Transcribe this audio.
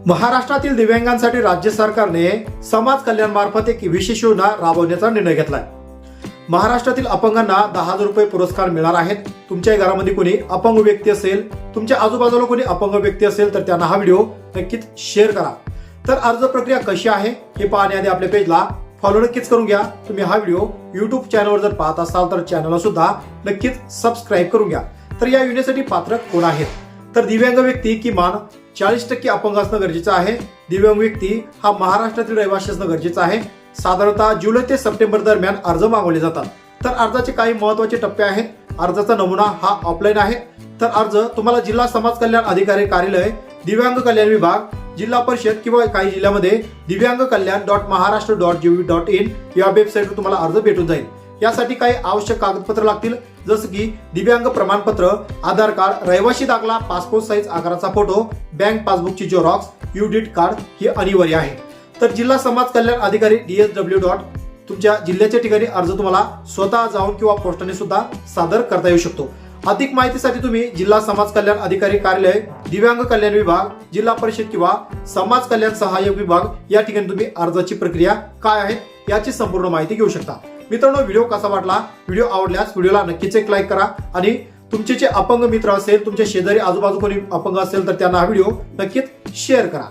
महाराष्ट्रातील दिव्यांगांसाठी राज्य सरकारने समाज कल्याण मार्फत एक विशेष योजना राबवण्याचा निर्णय घेतलाय। महाराष्ट्रातील अपंगांना 10,000 रुपये पुरस्कार मिळणार आहेत। तुमच्या घरामध्ये कोणी अपंग व्यक्ती असेल, तुमच्या आजूबाजूला कोणी अपंग व्यक्ती असेल तर त्यांना हा व्हिडिओ नक्कीच शेअर करा। तर अर्ज प्रक्रिया कशी आहे हे पाहण्याआधी आपल्या पेजला फॉलो नक्कीच करून घ्या। तुम्ही हा व्हिडिओ YouTube चॅनलवर जर पाहत असाल तर चॅनलला सुद्धा नक्कीच सबस्क्राईब करून घ्या। तर या योजनेसाठी पात्र कोण आहेत? तर दिव्यांग व्यक्ती किमान 40% अपंग असणं गरजेचं आहे। दिव्यांग व्यक्ती हा महाराष्ट्रातील रहिवासी असणं गरजेचं आहे। साधारणतः जुलै ते सप्टेंबर दरम्यान अर्ज मागवले जातात। तर अर्जाचे काही महत्त्वाचे टप्पे आहेत। अर्जाचा नमुना हा ऑफलाईन आहे। तर अर्ज तुम्हाला जिल्हा समाज कल्याण अधिकारी कार्यालय, दिव्यांग कल्याण विभाग, जिल्हा परिषद किंवा काही जिल्ह्यामध्ये divyangkalyan.maharashtra.gov.in या वेबसाईटवर तुम्हाला अर्ज भेटून जाईल। यासाठी काही आवश्यक कागदपत्र लागतील, जसं की दिव्यांग प्रमाणपत्र, आधार कार्ड, रहिवासी दाखला, पासपोर्ट साईज आकाराचा फोटो, बँक पासबुकची झेरॉक्स, युडिट कार्ड हे अनिवार्य आहे। तर जिल्हा समाज कल्याण अधिकारी DSW. तुमच्या जिल्ह्याच्या ठिकाणी अर्ज तुम्हाला स्वतः जाऊन किंवा पोस्टाने सुद्धा सादर करता येऊ शकतो। अधिक माहितीसाठी तुम्ही जिल्हा समाज कल्याण अधिकारी कार्यालय, दिव्यांग कल्याण विभाग, जिल्हा परिषद किंवा समाज कल्याण सहाय्यक विभाग या ठिकाणी तुम्ही अर्जाची प्रक्रिया काय आहे याची संपूर्ण माहिती घेऊ शकता। मित्रांनो, व्हिडिओ कसा वाटला? व्हिडिओ आवडल्यास व्हिडिओला नक्कीच एक लाईक करा आणि तुमचे जे अपंग मित्र असेल, तुमच्या शेजारी आजूबाजू कोणी अपंग असेल तर त्यांना हा व्हिडिओ नक्कीच शेअर करा।